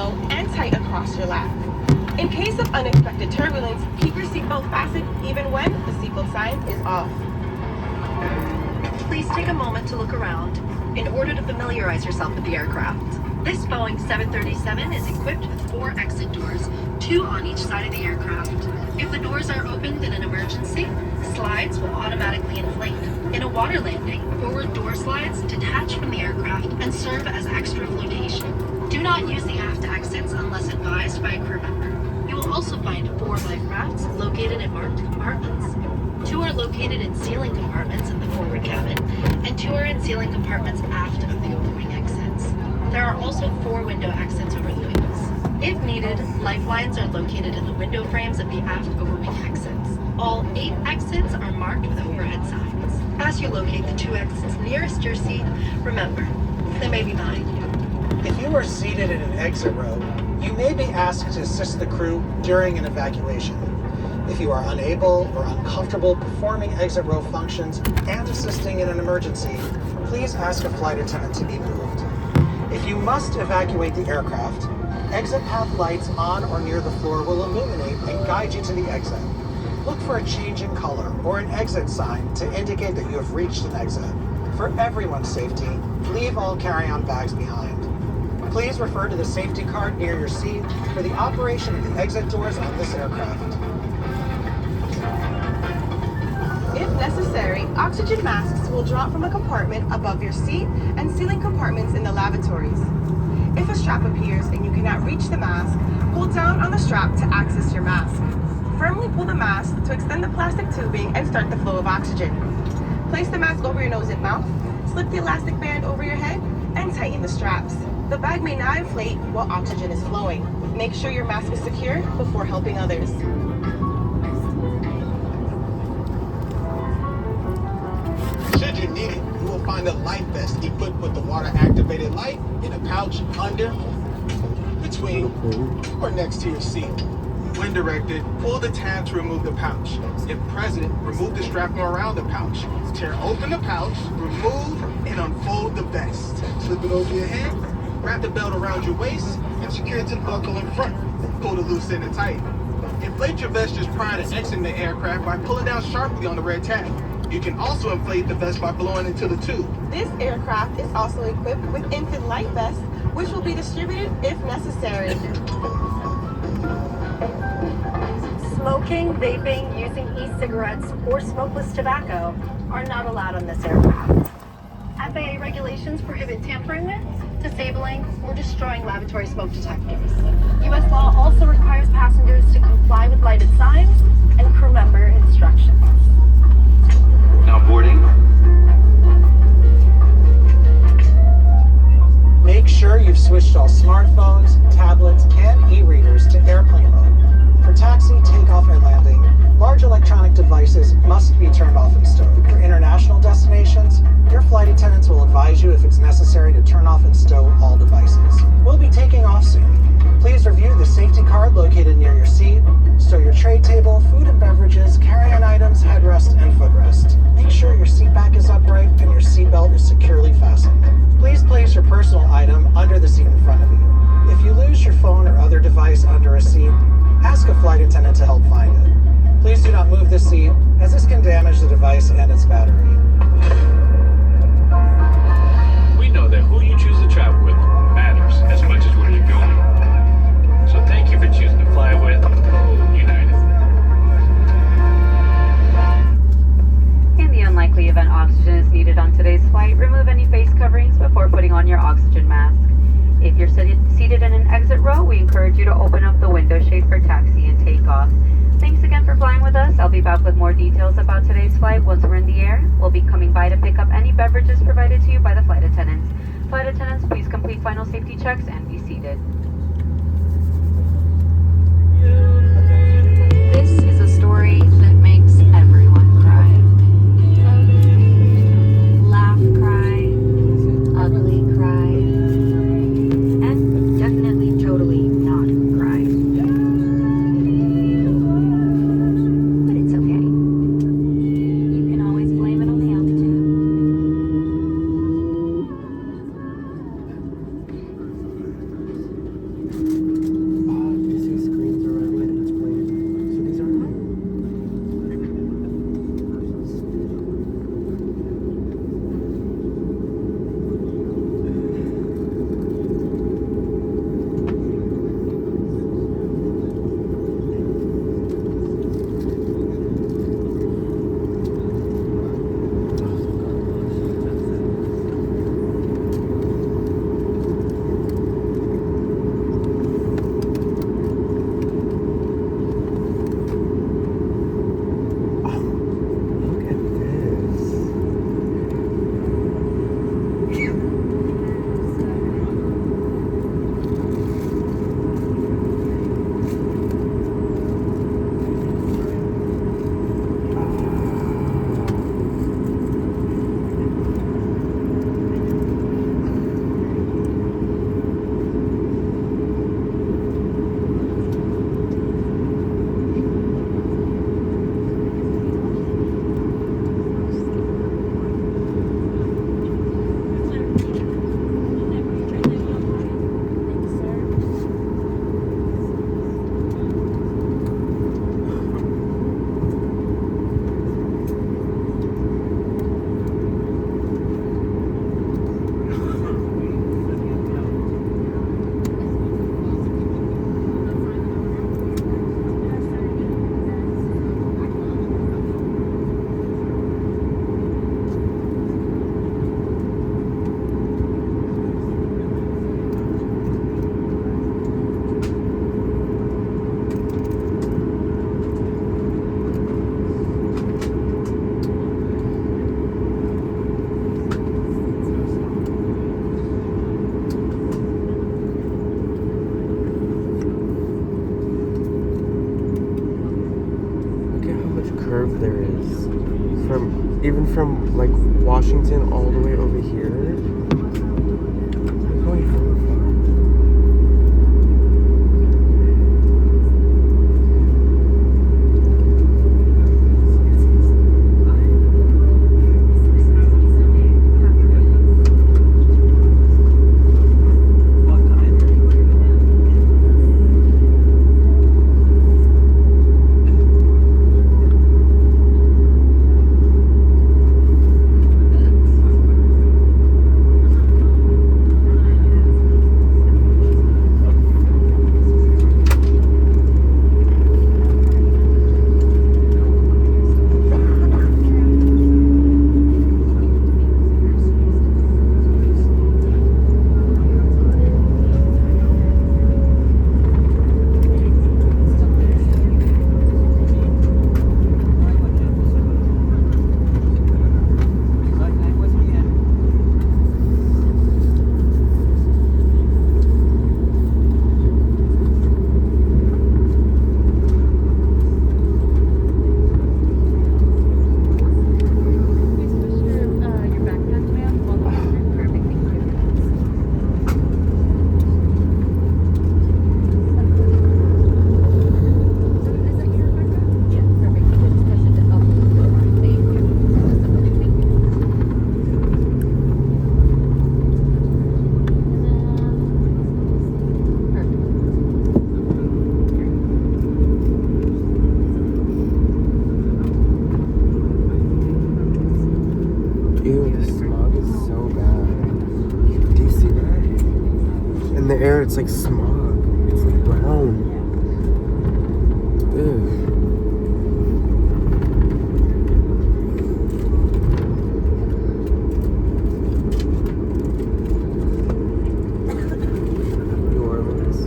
low and tight across your lap. In case of unexpected turbulence, keep your seatbelt fastened even when the seatbelt sign is off. Please take a moment to look around in order to familiarize yourself with the aircraft. This Boeing 737 is equipped with 4 exit doors, 2 on each side of the aircraft. If the doors are opened in an emergency, slides will automatically inflate. In a water landing, forward door slides detach from the aircraft and serve as extra flotation. Do not use the aft exits unless advised by a crew member. You will also find 4 life rafts located in marked compartments. 2 are located in ceiling compartments in the forward cabin, and 2 are in ceiling compartments aft of the overwing exits. There are also 4 window exits over the wings. If needed, lifelines are located in the window frames of the aft overwing exits. All 8 exits are marked with overhead signs. As you locate the 2 exits nearest your seat, remember, they may be behind you. If you are seated in an exit row, you may be asked to assist the crew during an evacuation. If you are unable or uncomfortable performing exit row functions and assisting in an emergency, please ask a flight attendant to be moved. If you must evacuate the aircraft, exit path lights on or near the floor will illuminate and guide you to the exit. Look for a change in color or an exit sign to indicate that you have reached an exit. For everyone's safety, leave all carry-on bags behind. Please refer to the safety card near your seat for the operation of the exit doors on this aircraft. If necessary, oxygen masks will drop from a compartment above your seat and ceiling compartments in the lavatories. If a strap appears and you cannot reach the mask, hold down on the strap to access your mask. Firmly pull the mask to extend the plastic tubing and start the flow of oxygen. Place the mask over your nose and mouth, slip the elastic band over your head, and tighten the straps. The bag may not inflate while oxygen is flowing. Make sure your mask is secure before helping others. Should you need it, you will find a life vest equipped with the water-activated light in a pouch under, between, or next to your seat. When directed, pull the tab to remove the pouch. If present, remove the strap around the pouch. Tear open the pouch, remove and unfold the vest. Slip it over your head, wrap the belt around your waist, and secure it to the buckle in front. Pull the loose end and tighten. Inflate your vest just prior to exiting the aircraft by pulling down sharply on the red tag. You can also inflate the vest by blowing into the tube. This aircraft is also equipped with infant light vests, which will be distributed if necessary. Smoking, vaping, using e-cigarettes, or smokeless tobacco are not allowed on this aircraft. FAA regulations prohibit tampering with, disabling, or destroying lavatory smoke detectors. U.S. law also requires passengers to comply with lighted signs and crew member instructions. Now boarding. Make sure you've switched all smartphones, tablets, and e-readers to airplane mode. For taxi, takeoff, and landing, large electronic devices must be turned off and stowed. For international destinations, your flight attendants will advise you if it's necessary to turn off and stow all devices. We'll be taking off soon. Please review the safety card located near your seat. Stow your tray table, food and beverages, carry-on items, headrest, and footrest. Make sure your seat back is upright and your seatbelt is securely fastened. Please place your personal item under the seat in front of you. If you lose your phone or other device under a seat, ask a flight attendant to help find it. Please do not move this seat, as this can damage the device and its battery. We know that who you choose to travel with matters as much as where you're going. So thank you for choosing to fly with United. In the unlikely event oxygen is needed on today's flight, remove any face coverings before putting on your oxygen mask. If you're seated in an exit row, we encourage you to open up the window shade for taxi and takeoff. Thanks again for flying with us. I'll be back with more details about today's flight once we're in the air. We'll be coming by to pick up any beverages provided to you by the flight attendants. Flight attendants, please complete final safety checks and be seated. This is a story that makes everyone cry. Laugh, cry, ugly, cry, and definitely totally not cry. But it's okay. You can always blame it on the altitude. Even from like Washington all the way over here. We're going hella far. Ew, the smog is so bad. Do you see that? In the air, it's like smog. It's like brown. Ew. New Orleans.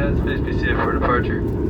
guys, please be safe for departure.